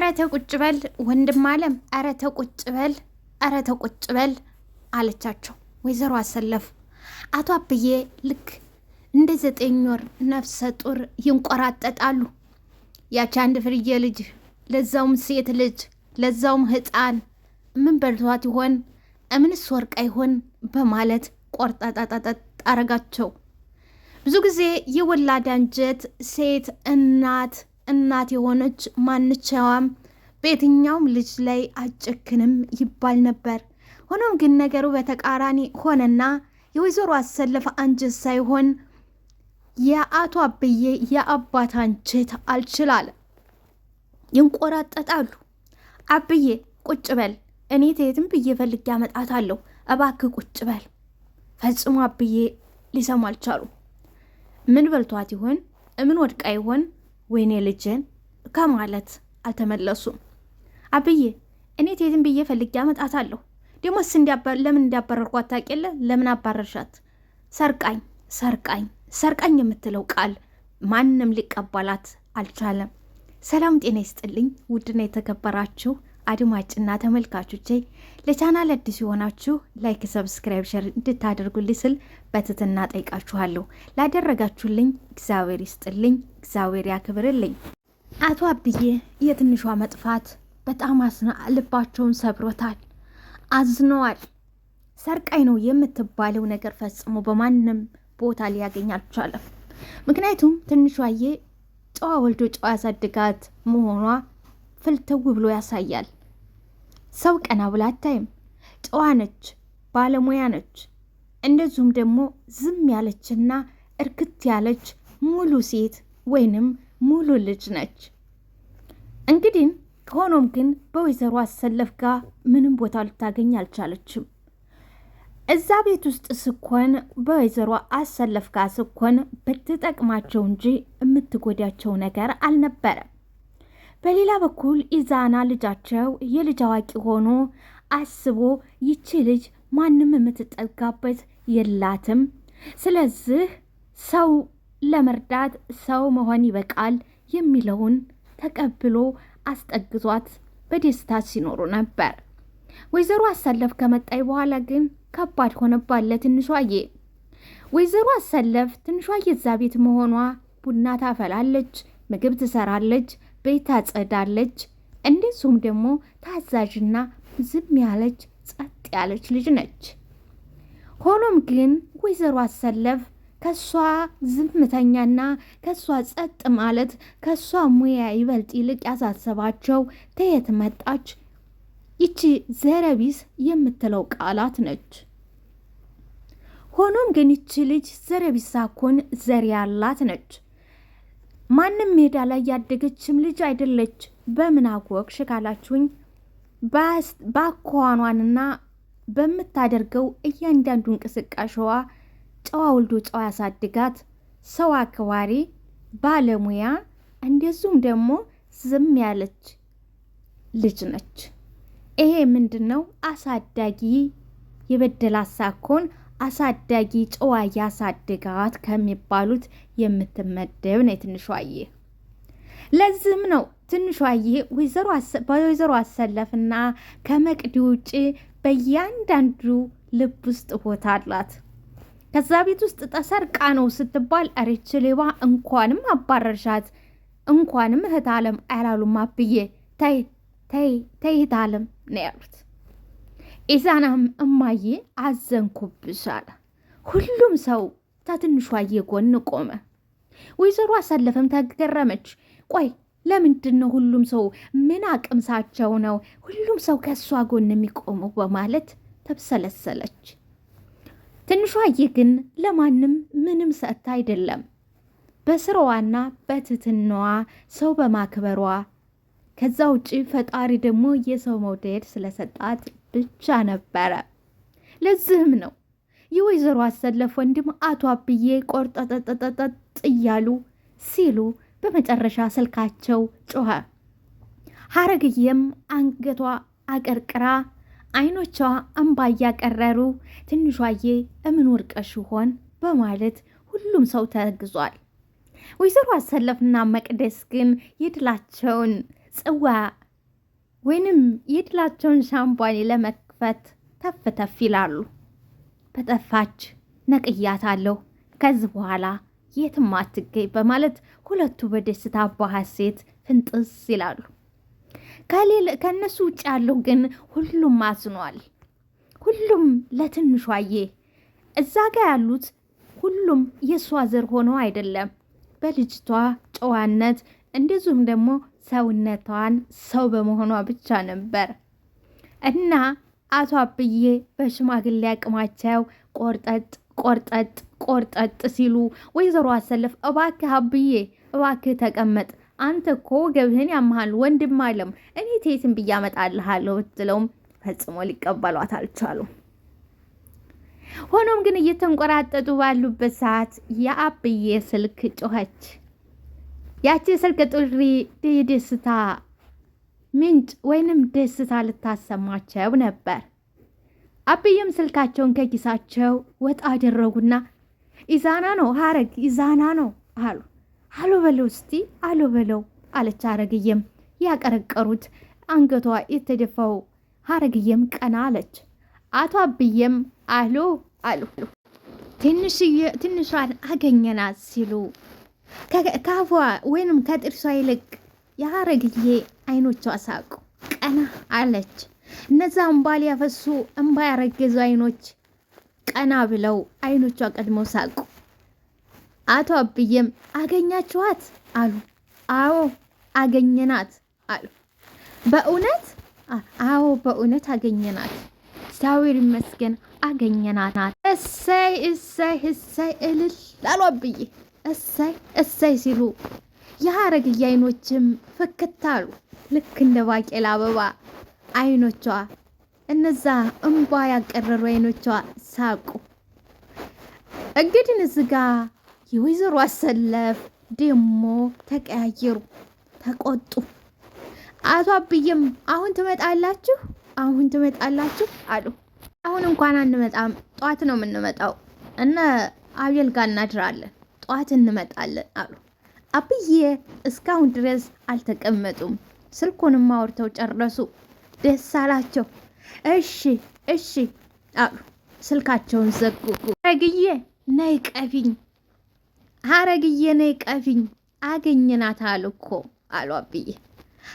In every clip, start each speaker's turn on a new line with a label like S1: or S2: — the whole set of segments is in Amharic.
S1: አረ ተቁጭ በል ወንድም አለም፣ አረ ተቁጭ በል፣ አረ ተቁጭ በል አለቻቸው ወይዘሮ አሰለፍ። አቶ አብዬ ልክ እንደ 9 ወር ነፍሰ ጡር ይንቆራጠጣሉ። ያቺ አንድ ፍርዬ ልጅ ለዛውም ሴት ልጅ ለዛውም ህፃን ምን በልቷት ይሆን እምንስ ወርቃ ይሆን በማለት ቆርጣጣጣጣ አረጋቸው። ብዙ ጊዜ የወላድ አንጀት ሴት እናት የሆነች ማንቻዋም በየትኛውም ልጅ ላይ አጨክንም ይባል ነበር። ሆኖም ግን ነገሩ በተቃራኒ ሆነና የወይዘሮ አሰለፍ አንጀት ሳይሆን የአቶ አብዬ የአባት አንጀት አልችላለ። ይንቆራጠጣሉ። አብዬ ቁጭ በል፣ እኔ ተየትም ብዬ ፈልጌ አመጣታለሁ፣ እባክህ ቁጭ በል። ፈጽሞ አብዬ ሊሰሙ አልቻሉ። ምን በልቷት ይሆን ምን ወድቃ ይሆን ወይኔ ልጅን ከማለት አልተመለሱም። አብዬ እኔ ተየትም ብዬ ፈልጌ አመጣታለሁ፣ ደሞስ ለምን እንዲያባረርኳት ታውቂያለሽ? ለምን አባረርሻት? ሰርቃኝ የምትለው ቃል ማንም ሊቀበላት አልቻለም። ሰላም ጤና ይስጥልኝ ውድና የተከበራችሁ አድማጭና ተመልካቾቼ፣ ለቻናል አዲስ የሆናችሁ ላይክ፣ ሰብስክራይብ፣ ሼር እንድታደርጉልኝ ስል በትህትና ጠይቃችኋለሁ። ላደረጋችሁልኝ እግዚአብሔር ይስጥልኝ፣ እግዚአብሔር ያክብርልኝ። አቶ አብዬ የትንሿ መጥፋት በጣም ልባቸውን ሰብሮታል፣ አዝነዋል። ሰርቃይ ነው የምትባለው ነገር ፈጽሞ በማንም ቦታ ሊያገኝ አልቻለም። ምክንያቱም ትንሿዬ ጨዋ ወልዶ ጨዋ ያሳድጋት መሆኗ ፍልተው ብሎ ያሳያል። ሰው ቀና ብላ አታይም። ጨዋ ነች፣ ባለሙያ ነች። እንደዚሁም ደግሞ ዝም ያለችና እርክት ያለች ሙሉ ሴት ወይንም ሙሉ ልጅ ነች። እንግዲህ ሆኖም ግን በወይዘሮ አሰለፍ ጋር ምንም ቦታ ልታገኝ አልቻለችም። እዛ ቤት ውስጥ ስኮን በወይዘሮ አሰለፍ ጋር ስኮን ብትጠቅማቸው እንጂ የምትጎዳቸው ነገር አልነበረም። በሌላ በኩል ኢዛና ልጃቸው የልጅ አዋቂ ሆኖ አስቦ ይቺ ልጅ ማንም የምትጠጋበት የላትም፣ ስለዚህ ሰው ለመርዳት ሰው መሆን ይበቃል የሚለውን ተቀብሎ አስጠግቷት በደስታ ሲኖሩ ነበር። ወይዘሮ አሰለፍ ከመጣይ በኋላ ግን ከባድ ሆነባት ለትንሿዬ። ወይዘሮ አሰለፍ ትንሿዬ እዛ ቤት መሆኗ ቡና ታፈላለች፣ ምግብ ትሰራለች፣ ቤት ታጸዳለች። እንደዚሁም ደግሞ ታዛዥና ዝም ያለች ጸጥ ያለች ልጅ ነች። ሆኖም ግን ወይዘሮ አሰለፍ ከሷ ዝምተኛና ከሷ ጸጥ ማለት ከሷ ሙያ ይበልጥ ይልቅ ያሳሰባቸው ተየት መጣች ይቺ ዘረቢስ የምትለው ቃላት ነች። ሆኖም ግን ይቺ ልጅ ዘረቢስ ሳኮን ዘር ያላት ነች። ማንም ሜዳ ላይ ያደገችም ልጅ አይደለች። በምን አወቅሽ ካላችሁኝ ባኳኗንና በምታደርገው እያንዳንዱ እንቅስቃሴዋ ጨዋ ወልዶ ጨዋ ያሳድጋት፣ ሰው አክባሪ፣ ባለሙያ እንደዚሁም ደግሞ ዝም ያለች ልጅ ነች። ይሄ ምንድነው? አሳዳጊ የበደላት ሳኮን አሳዳጊ ጨዋ ያሳድጋት ከሚባሉት የምትመደብ ነው ትንሿዬ። ለዚህም ነው ትንሿዬ በወይዘሮ አሰለፍና ከመቅዲ ውጭ በእያንዳንዱ ልብ ውስጥ ቦታ አላት። ከዛ ቤት ውስጥ ተሰርቃ ነው ስትባል አሬች ሌባ እንኳንም አባረርሻት እንኳንም እህት አለም አላሉም። አብዬ ተይ እህት አለም ነው ያሉት። ኢዛናም እማዬ አዘንኩብሽ አለ። ሁሉም ሰው ከትንሿዬ ጎን ቆመ። ወይዘሮ አሰለፍም ተገረመች። ቆይ ለምንድን ነው ሁሉም ሰው ምን አቅምሳቸው ነው ሁሉም ሰው ከእሷ ጎን የሚቆመው በማለት ተብሰለሰለች። ትንሿዬ ግን ለማንም ምንም ሰጥታ አይደለም፣ በስራዋና በትትናዋ ሰው በማክበሯ ከዛ ውጪ ፈጣሪ ደግሞ የሰው መውደድ ስለሰጣት ብቻ ነበረ። ለዚህም ነው የወይዘሮ አሰለፍ ወንድም አቶ አብዬ ቆርጠጠጠጠጥ እያሉ ሲሉ በመጨረሻ ስልካቸው ጮኸ። ሀረግዬም አንገቷ አቀርቅራ አይኖቿ እንባ እያቀረሩ ትንሿዬ እምን ወርቀሽ ሆን በማለት ሁሉም ሰው ተግዟል። ወይዘሮ አሰለፍና መቅደስ ግን የድላቸውን ጽዋ ወይንም የድላቸውን ሻምፓኝ ለመክፈት ተፍ ተፍ ይላሉ። በጠፋች ነቅያታለሁ፣ ከዚህ በኋላ የትም አትገኝ በማለት ሁለቱ በደስታ በሐሴት ፍንጥስ ይላሉ። ከእነሱ ውጭ ያለው ግን ሁሉም አዝኗል። ሁሉም ለትንሿዬ እዛ ጋ ያሉት ሁሉም የእሷ ዘር ሆነው አይደለም፣ በልጅቷ ጨዋነት እንደዚሁም ደግሞ ሰውነቷን ሰው በመሆኗ ብቻ ነበር። እና አቶ አብዬ በሽማግሌ አቅማቸው ቆርጠጥ ቆርጠጥ ቆርጠጥ ሲሉ ወይዘሮ አሰለፍ እባክህ አብዬ እባክህ ተቀመጥ፣ አንተ እኮ ገብህን ያመሃል ወንድም አለም እኔ ቴትን ብዬ አመጣልሃለሁ ብትለውም ፈጽሞ ሊቀበሏት አልቻሉም። ሆኖም ግን እየተንቆራጠጡ ባሉበት ሰዓት የአብዬ ስልክ ጮኸች። ያቺ ስልክ ጥሪ ደስታ ምንጭ ወይንም ደስታ ልታሰማቸው ነበር። አብዬም ስልካቸውን ከኪሳቸው ወጣ አደረጉና ኢዛና ነው ሀረግ ኢዛና ነው አሉ። አሎ በለው እስቲ አሎ በለው አለች ሀረግዬም። ያቀረቀሩት አንገቷ የተደፋው ሀረግዬም ቀና አለች። አቶ አብዬም አሎ አሉ። ትንሿን አገኘናት ሲሉ ከአፏ ወይንም ከጥርሷ ይልቅ የሀረግዬ አይኖቿ ሳቁ። ቀና አለች። እነዛ እምባ ሊያፈሱ እምባ ያረገዙ አይኖች ቀና ብለው አይኖቿ ቀድመው ሳቁ። አቶ አብዬም አገኛችኋት አሉ። አዎ አገኘናት አሉ። በእውነት? አዎ በእውነት አገኘናት፣ እግዚአብሔር ይመስገን አገኘናት። እሰይ እሰይ እሰይ እልል አሉ አብዬ። እሰይ እሰይ ሲሉ የሀረግዬ አይኖችም ፍክት አሉ። ልክ እንደ ባቄላ አበባ አይኖቿ እነዛ እንባ ያቀረሩ አይኖቿ ሳቁ። እንግዲህ እዚህ ጋ የወይዘሮ አሰለፍ ደሞ ተቀያየሩ፣ ተቆጡ። አቶ አብዬም አሁን ትመጣላችሁ፣ አሁን ትመጣላችሁ አሉ። አሁን እንኳን አንመጣም፣ ጠዋት ነው የምንመጣው፣ እነ አቤል ጋር እናድራለን፣ ጠዋት እንመጣለን አሉ። አብዬ እስካሁን ድረስ አልተቀመጡም። ስልኩንም አውርተው ጨረሱ። ደስ አላቸው። እሺ እሺ አሉ። ስልካቸውን ዘጉ። ሀረግዬ ነይ ቀፊኝ፣ ሀረግዬ ነይ ቀፊኝ፣ አገኘናት አሉ እኮ አሉ አብዬ።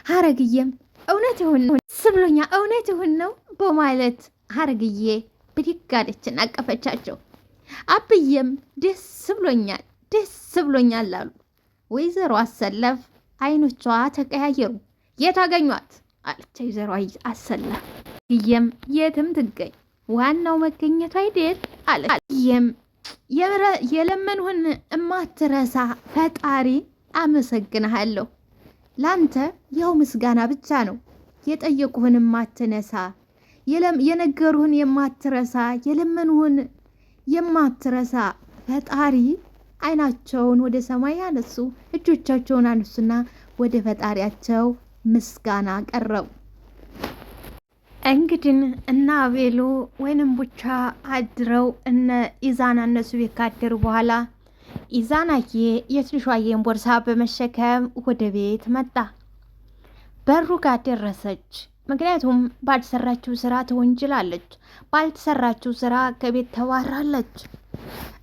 S1: ሀረግዬም እውነት ይሁን ነው ስብሎኛ እውነት ይሁን ነው በማለት ሀረግዬ ብድግ አለችና አቀፈቻቸው። አብዬም ደስ ብሎኛል ደስ ብሎኛል አሉ። ወይዘሮ አሰለፍ አይኖቿ ተቀያየሩ። የት አገኟት አለች ወይዘሮ አሰለፍ። ይም የትም ትገኝ ዋናው መገኘቱ አይደል አለች። ይም የለመንሁን እማትረሳ ፈጣሪ አመሰግንሃለሁ። ላንተ ያው ምስጋና ብቻ ነው። የጠየቁህን የማትነሳ የነገሩህን የማትረሳ የለመንሁን የማትረሳ ፈጣሪ አይናቸውን ወደ ሰማይ ያነሱ፣ እጆቻቸውን አነሱና ወደ ፈጣሪያቸው ምስጋና ቀረቡ። እንግዲህ እነ አቤሉ ወይንም ቡቻ አድረው እነ ኢዛና እነሱ ቤት ካደሩ በኋላ ኢዛናዬ የትንሿዬን ቦርሳ በመሸከም ወደ ቤት መጣ። በሩ ጋር ደረሰች። ምክንያቱም ባልሰራችው ስራ ትወንጅላለች፣ ባልተሰራችው ስራ ከቤት ተባራለች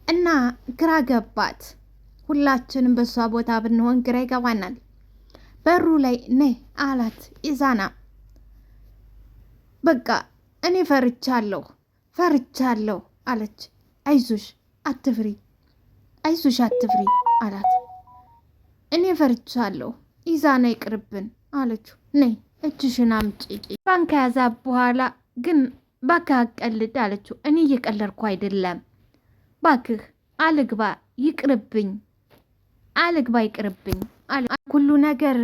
S1: እና ግራ ገባት። ሁላችንም በሷ ቦታ ብንሆን ግራ ይገባናል። በሩ ላይ ነይ አላት ኢዛና። በቃ እኔ ፈርቻለሁ አለች። አይዞሽ አትፍሪ፣ አይዞሽ አትፍሪ አላት። እኔ ፈርቻለሁ ኢዛና ይቅርብን አለችው። ነይ እጅሽን አምጪ። ባንክ ያዛ በኋላ ግን ባክህ አቀልድ አለችው። እኔ እየቀለድኩ አይደለም፣ ባክህ አልግባ ይቅርብኝ፣ አልግባ ይቅርብኝ አለ። ሁሉ ነገር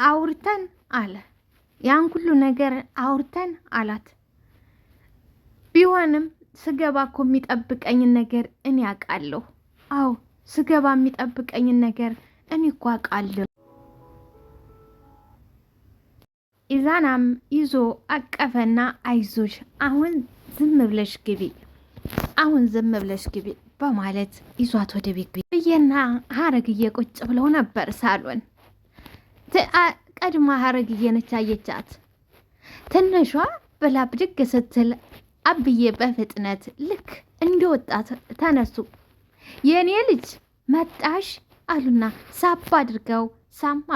S1: አውርተን አለ። ያን ሁሉ ነገር አውርተን አላት። ቢሆንም ስገባ እኮ የሚጠብቀኝን ነገር እኔ አውቃለሁ። አዎ ስገባ የሚጠብቀኝን ነገር እኔ እኮ አውቃለሁ። ኢዛናም ይዞ አቀፈና አይዞሽ አሁን ዝም ብለሽ ግቢ፣ አሁን ዝም ብለሽ ግቢ በማለት ይዟት ወደ ቤት ብዬና ሀረግዬ ቁጭ ብለው ነበር ሳሎን። ቀድማ ሀረግዬ ነች አየቻት። ትንሿ ብላ ብድግ ስትል አብዬ በፍጥነት ልክ እንደወጣት ተነሱ። የእኔ ልጅ መጣሽ አሉና ሳብ አድርገው ሳማ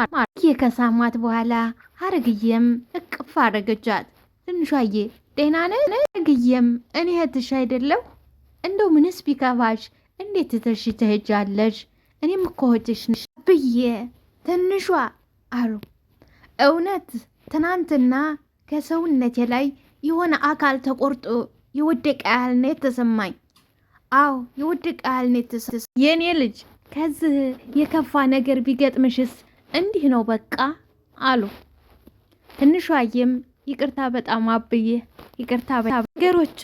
S1: ከሳማት በኋላ ሀረግዬም እቅፍ አረገቻት። ትንሿዬ ደህና ነሽ? ሀረግዬም እኔ እህትሽ አይደለሁ? እንደው ምንስ ቢከፋሽ እንዴት ትተሽ ትሄጃለሽ? እኔም እኮ እህትሽ ነሽ ብዬ ትንሿ አሉ። እውነት ትናንትና ከሰውነቴ ላይ የሆነ አካል ተቆርጦ የወደቀ ያህል ነው የተሰማኝ። አዎ የወደቀ ያህል ነው የተሰማኝ። የእኔ ልጅ ከዚህ የከፋ ነገር ቢገጥምሽስ እንዲህ ነው በቃ አሉ። ትንሿዬም ይቅርታ በጣም አብዬ ይቅርታ፣ ነገሮቹ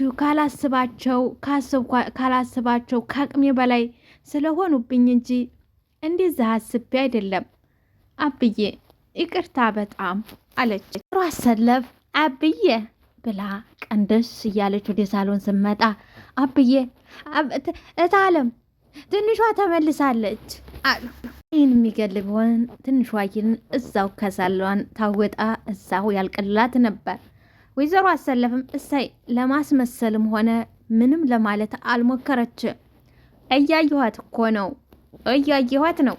S1: ካላስባቸው ከአቅሜ በላይ ስለሆኑብኝ እንጂ እንደዛ አስቤ አይደለም አብዬ ይቅርታ በጣም አለች። ጥሩ አሰለፍ አብዬ ብላ ቀንደስ እያለች ወደ ሳሎን ስመጣ አብዬ እታለም ትንሿ ተመልሳለች አሉ። ይህን የሚገል ቢሆን ትንሿን እዛው ከሳሎን ታወጣ እዛው ያልቅላት ነበር። ወይዘሮ አሰለፍም እሳይ ለማስመሰልም ሆነ ምንም ለማለት አልሞከረች። እያየኋት እኮ ነው እያየኋት ነው።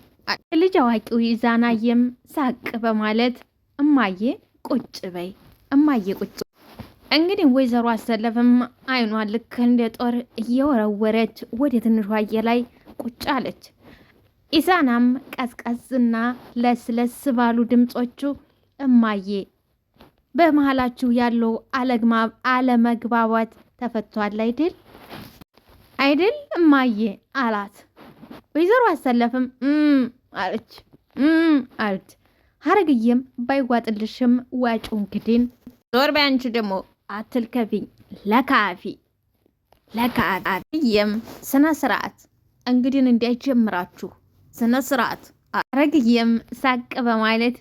S1: ልጅ አዋቂው ይዛናየም ሳቅ በማለት እማዬ ቁጭ በይ እማዬ ቁጭ። እንግዲህ ወይዘሮ አሰለፍም አይኗን ልክ እንደ ጦር እየወረወረች ወደ ትንሿዬ ላይ ቁጭ አለች። ኢዛናም ቀዝቀዝና ለስለስ ባሉ ድምፆቹ እማዬ በመሃላችሁ ያለው አለመግባባት ተፈቷል አይደል እማዬ አላት። ወይዘሮ አሰለፍም አለች አለች። ሀረግዬም ባይዋጥልሽም ዋጩን ክድን ዞር በይ አንቺ ደግሞ አትልከፊኝ ለካፊየም ስነ ስርዓት እንግዲህ እንዳይጀምራችሁ ስነ ስርዓት። ሀረግዬም ሳቅ በማለት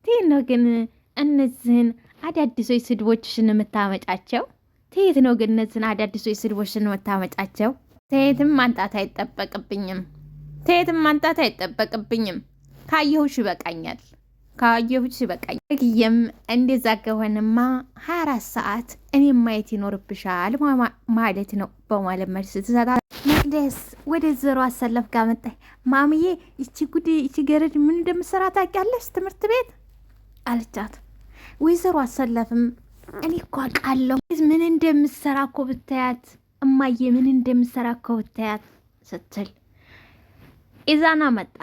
S1: ትሄት ነው ግን እነዚህን አዳዲሶች ስድቦችሽን የምታመጫቸው? ትሄት ነው ግን እነዚህን አዳዲሶች ስድቦችሽን የምታመጫቸው? ትሄትም ማንጣት አይጠበቅብኝም። ካየሁሽ ይበቃኛል። ሀረግዬም እንደዛ ከሆነማ 24 ሰዓት እኔም ማየት ይኖርብሻል ማለት ነው በማለት መልስ ትሰጣለች። መቅደስ ወደ ወይዘሮ አሰለፍ ጋር መጣች። ማምዬ ይቺ ገረድ ምን እንደምትሰራ ታውቂያለሽ ትምህርት ቤት አለቻት። ወይዘሮ አሰለፍም እኔ እኮ አውቃለሁ ምን እንደምትሰራ እኮ ብታያት እማዬ ምን እንደምትሰራ እኮ ብታያት ስትል ኢዛና መጣ።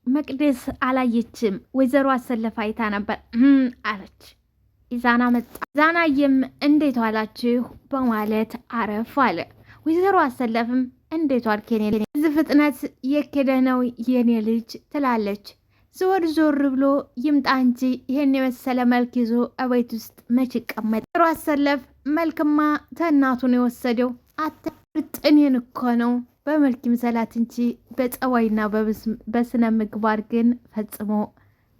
S1: መቅደስ አላየችም። ወይዘሮ አሰለፍ አይታ ነበር አለች። ኢዛና መጣ። ኢዛናዬም እንዴት ዋላችሁ በማለት አረፍ አለ። ወይዘሮ አሰለፍም እንዴት ዋልክ የኔ ልጅ፣ እዚህ ፍጥነት የከደ ነው የኔ ልጅ ትላለች። ዞር ብሎ ይምጣ እንጂ ይሄን የመሰለ መልክ ይዞ እቤት ውስጥ መች ይቀመጥ? ወይዘሮ አሰለፍ መልክማ ተናቱን የወሰደው አትርጥኔን እኮ ነው በመልክ ምሰላት እንጂ በጸባይና በስነ ምግባር ግን ፈጽሞ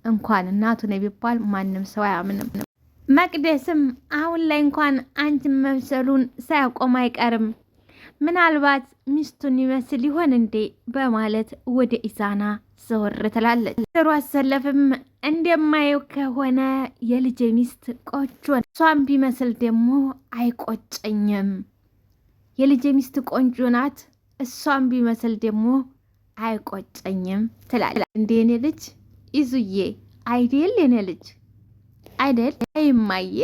S1: እንኳን እናቱ ነው ቢባል ማንም ሰው አያምንም። መቅደስም አሁን ላይ እንኳን አንቺን መምሰሉን ሳያቆም አይቀርም፣ ምናልባት ሚስቱን ይመስል ይሆን እንዴ በማለት ወደ ኢዛና ዘወር ትላለች። ወይዘሮ አሰለፍም እንደማየው ከሆነ የልጄ ሚስት ቆንጆ እሷን ቢመስል ደግሞ አይቆጨኝም። የልጄ ሚስት ቆንጆ ናት፣ እሷን ቢመስል ደግሞ አይቆጨኝም ትላለች። እንዴ የኔ ልጅ ይዙዬ አይደል? የኔ ልጅ አይደል? አይማዬ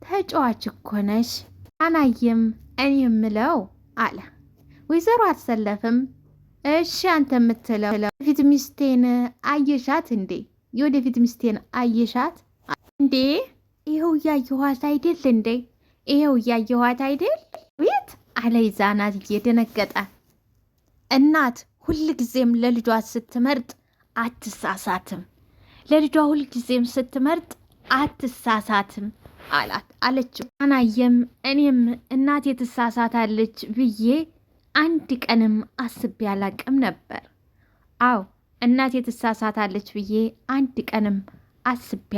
S1: ተጫዋች እኮ ነሽ። አናየም እኔ የምለው አለ። ወይዘሮ አሰለፍም እሺ አንተ የምትለው ወደፊት ሚስቴን አየሻት እንዴ? የወደፊት ሚስቴን አየሻት እንዴ? ይኸው እያየኋት አይደል እንዴ? ይኸው እያየኋት አይደል? ቤት አለ ኢዛና እየደነገጠ። እናት ሁልጊዜም ለልጇ ስትመርጥ አትሳሳትም፣ ለልጇ ሁልጊዜም ስትመርጥ አትሳሳትም አለችው። አናየም እኔም እናቴ ትሳሳታለች ብዬ አንድ ቀንም አስቤ አላቅም ነበር። አዎ እናቴ ትሳሳታለች ብዬ አንድ ቀንም አስቤ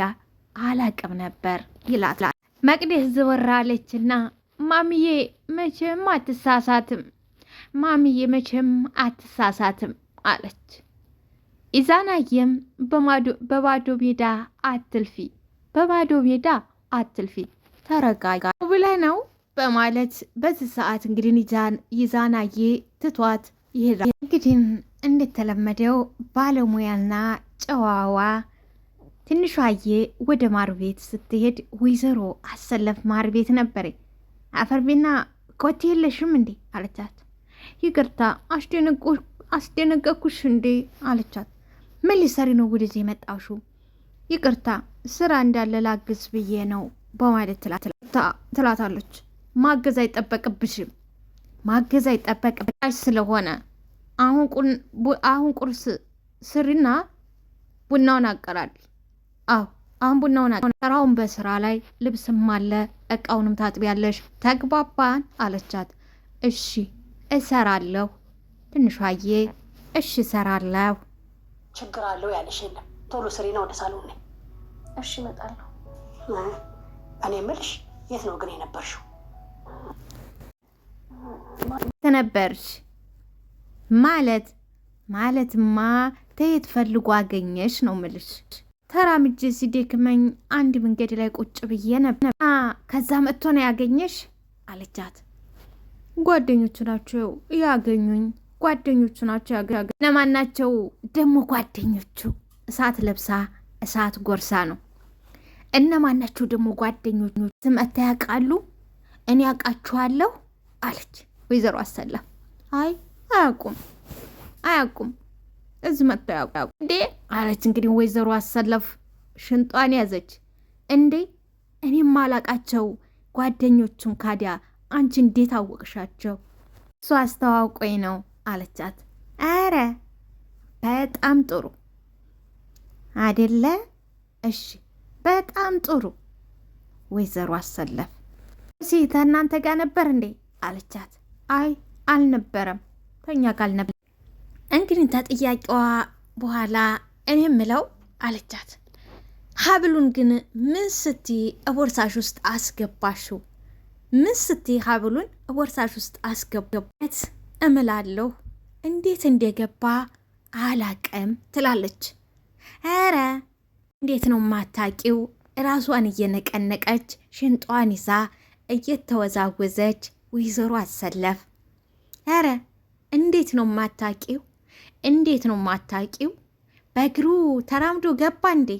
S1: አላቅም ነበር ይላል። መቅደስ ዘወራለችና ማሚዬ መቼም አትሳሳትም፣ ማሚዬ መቼም አትሳሳትም አለች። ኢዛናየም በባዶ ሜዳ አትልፊ፣ በባዶ ሜዳ አትልፊ ተረጋጋ ብለህ ነው በማለት በዚህ ሰዓት እንግዲህ ይዛናዬ ትቷት ይሄዳል። እንግዲህ እንደተለመደው ባለሙያና ጨዋዋ ትንሿዬ ወደ ማር ቤት ስትሄድ ወይዘሮ አሰለፍ ማር ቤት ነበረ። አፈርቤና ኮቴ የለሽም እንዴ አለቻት። ይቅርታ አስደነገኩሽ እንዴ አለቻት። ምን ሊሰሪ ነው ወደዚህ የመጣሽው? ይቅርታ ስራ እንዳለ ላግዝ ብዬ ነው በማለት ትላታለች። ማገዝ አይጠበቅብሽም፣ ማገዝ አይጠበቅብሽ ስለሆነ አሁን ቁርስ ስሪና ቡናውን አቀራል። አዎ አሁን ቡናውን ሰራውን በስራ ላይ ልብስም አለ እቃውንም ታጥቢያለሽ። ተግባባን አለቻት። እሺ እሰራለሁ ትንሿዬ፣ እሺ እሰራለሁ።
S2: ችግር አለው ያለሽ የለም። ቶሎ ስሪ ነው ወደ ሳሎን ነኝ።
S3: እሺ እመጣለሁ።
S2: እኔ የምልሽ የት ነው ግን የነበርሽው?
S1: ተነበርሽ ማለትማ ተየት ፈልጎ አገኘሽ ነው ምልሽ። ተራምጄ ሲደክመኝ አንድ መንገድ ላይ ቁጭ ብዬ ነበር። ከዛ መጥቶ ነው ያገኘሽ አለቻት። ጓደኞቹ ናቸው ያገኙኝ። ጓደኞቹ ናቸው ያገኙኝ። እነማን ናቸው ደግሞ ጓደኞቹ? እሳት ለብሳ እሳት ጎርሳ ነው። እነማን ናቸው ደግሞ ጓደኞቹ? ስመታ ያውቃሉ? እኔ ያውቃችኋለሁ አለች ወይዘሮ አሰለፍ። አይ አያውቁም እዚህ መጥተው ያውቁ እንዴ አለች። እንግዲህ ወይዘሮ አሰለፍ ሽንጧን ያዘች። እንዴ እኔም አላቃቸው ጓደኞቹን ካዲያ አንቺ እንዴት አወቅሻቸው? እሱ አስተዋውቆኝ ነው አለቻት። አረ በጣም ጥሩ አደለ? እሺ በጣም ጥሩ ወይዘሮ አሰለፍ። እሺ ከእናንተ ጋር ነበር እንዴ አለቻት። አይ አልነበረም፣ ከኛ ጋር ነበር። እንግዲህ ተጥያቄዋ በኋላ እኔ ምለው አለቻት። ሀብሉን ግን ምን ስትይ ቦርሳሽ ውስጥ አስገባሽው? ምን ስትይ ሀብሉን ቦርሳሽ ውስጥ አስገባት? እምላለሁ እንዴት እንደገባ አላቀም ትላለች። ኧረ እንዴት ነው ማታቂው? ራሷን እየነቀነቀች ሽንጧን ይዛ እየተወዛወዘች ወይዘሮ አሰለፍ ኧረ እንዴት ነው ማታቂው? እንዴት ነው ማታቂው? በእግሩ ተራምዶ ገባ እንዴ?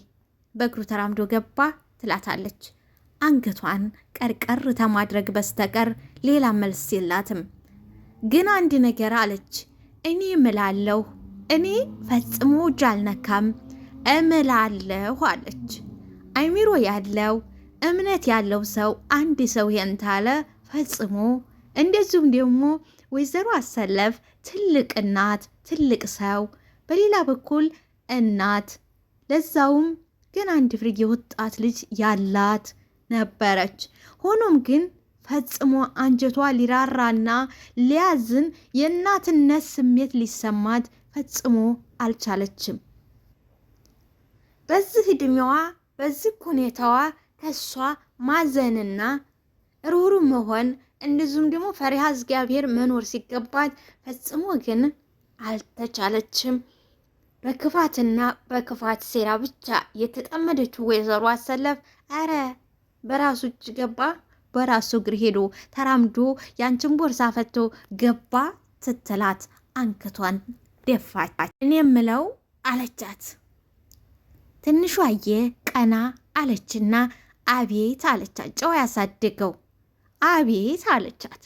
S1: በእግሩ ተራምዶ ገባ ትላታለች። አንገቷን ቀርቀር ተማድረግ በስተቀር ሌላ መልስ የላትም። ግን አንድ ነገር አለች። እኔ እምላለሁ፣ እኔ ፈጽሞ እጅ አልነካም እምላለሁ አለች። አይሚሮ ያለው እምነት ያለው ሰው አንድ ሰው የንታለ ፈጽሞ እንደዚሁም ደግሞ ወይዘሮ አሰለፍ ትልቅ እናት፣ ትልቅ ሰው፣ በሌላ በኩል እናት፣ ለዛውም ግን አንድ ፍሬ የወጣት ልጅ ያላት ነበረች። ሆኖም ግን ፈጽሞ አንጀቷ ሊራራና ሊያዝን የእናትነት ስሜት ሊሰማት ፈጽሞ አልቻለችም። በዚህ እድሜዋ በዚህ ሁኔታዋ ከሷ ማዘንና ሩሩ መሆን እንደዚሁም ደግሞ ፈሪሃ እግዚአብሔር መኖር ሲገባት ፈጽሞ ግን አልተቻለችም። በክፋትና በክፋት ሴራ ብቻ የተጠመደችው ወይዘሮ አሰለፍ አረ በራሱ እጅ ገባ፣ በራሱ እግር ሄዶ ተራምዶ ያንቺን ቦርሳ ፈቶ ገባ ስትላት አንገቷን ደፋች። እኔ የምለው አለቻት። ትንሿዬ ቀና አለችና አቤት አለቻት። ጨዋ ያሳደገው አቤት አለቻት።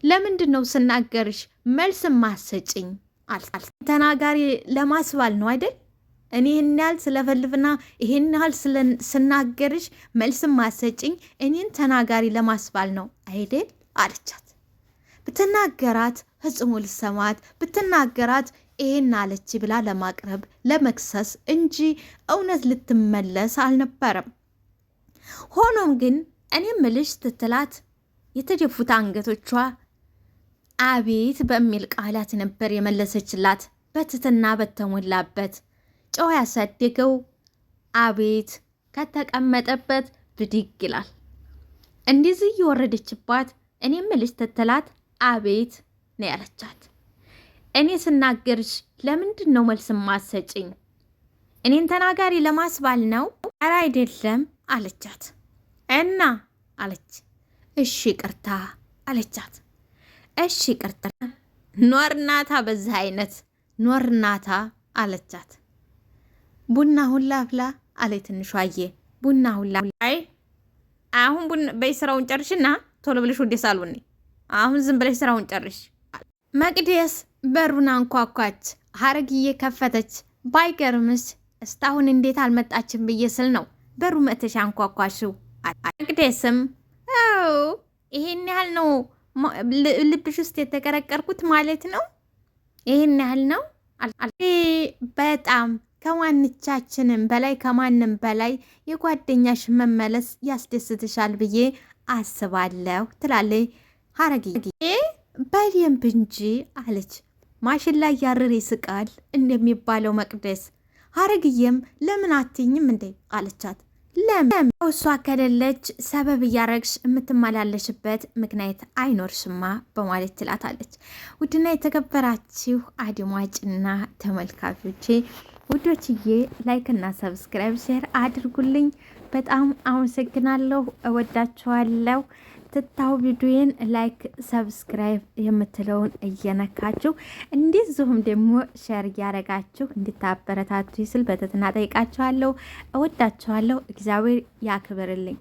S1: ለምንድን ነው ስናገርሽ መልስ ማሰጭኝ? ተናጋሪ ለማስባል ነው አይደል? እኔ ይህን ያህል ስለፈልፍና ይህን ያህል ስናገርሽ መልስ ማሰጭኝ እኔን ተናጋሪ ለማስባል ነው አይደል አለቻት። ብትናገራት ፈጽሞ ልሰማት፣ ብትናገራት ይሄን አለች ብላ ለማቅረብ ለመክሰስ እንጂ እውነት ልትመለስ አልነበረም። ሆኖም ግን እኔ ምልሽ ስትላት የተደፉት አንገቶቿ አቤት በሚል ቃላት ነበር የመለሰችላት። በትትና በተሞላበት ጨዋ ያሳደገው አቤት ከተቀመጠበት ብድግ ይላል። እንደዚህ እየወረደችባት እኔ ምልሽ ስትላት አቤት ነው ያለቻት። እኔ ስናገርሽ ለምንድን ነው መልስ ማሰጭኝ? እኔን ተናጋሪ ለማስባል ነው? ኧረ አይደለም አለቻት። እና አለች። እሺ ቅርታ አለቻት። እሺ ቅርታ ኖርናታ፣ በዚህ አይነት ኖርናታ አለቻት። ቡና ሁላ አፍላ አለ ትንሿዬ። ቡና ሁላ አይ አሁን ቡና በይ ስራውን ጨርሽና ቶሎ ብለሽ ወደ ሳሎን አሁን ዝም ብለሽ ስራውን ጨርሽ። መቅደስ በሩን አንኳኳች። ሀረግዬ ከፈተች። ባይገርምሽ እስካሁን እንዴት አልመጣችም ብዬ ስል ነው በሩ መተሽ አንኳኳሽው። መቅደስም ይሄን ያህል ነው ልብሽ ውስጥ የተቀረቀርኩት ማለት ነው? ይሄን ያህል ነው? በጣም ከማንቻችንም በላይ ከማንም በላይ የጓደኛሽ መመለስ ያስደስትሻል ብዬ አስባለሁ ትላለች ሀረግዬ። በደንብ እንጂ አለች። ማሽን ላይ ያርር ይስቃል እንደሚባለው መቅደስ። ሀረግዬም ለምን አትኝም እንዴ አለቻት። ለምን እሷ ከሌለች ሰበብ እያረግሽ የምትመላለሽበት ምክንያት አይኖርሽማ በማለት ትላታለች። ውድና የተከበራችሁ አድማጭና ተመልካቾቼ ውዶችዬ ላይክ እና ሰብስክራይብ ሼር አድርጉልኝ። በጣም አመሰግናለሁ። እወዳችኋለሁ። ትታው ቪዲዮን ላይክ ሰብስክራይብ የምትለውን እየነካችሁ እንደዚሁም ደግሞ ሼር እያረጋችሁ እንድታበረታቱ ስል በትህትና ጠይቃችኋለሁ። እወዳችኋለሁ። እግዚአብሔር ያክብርልኝ።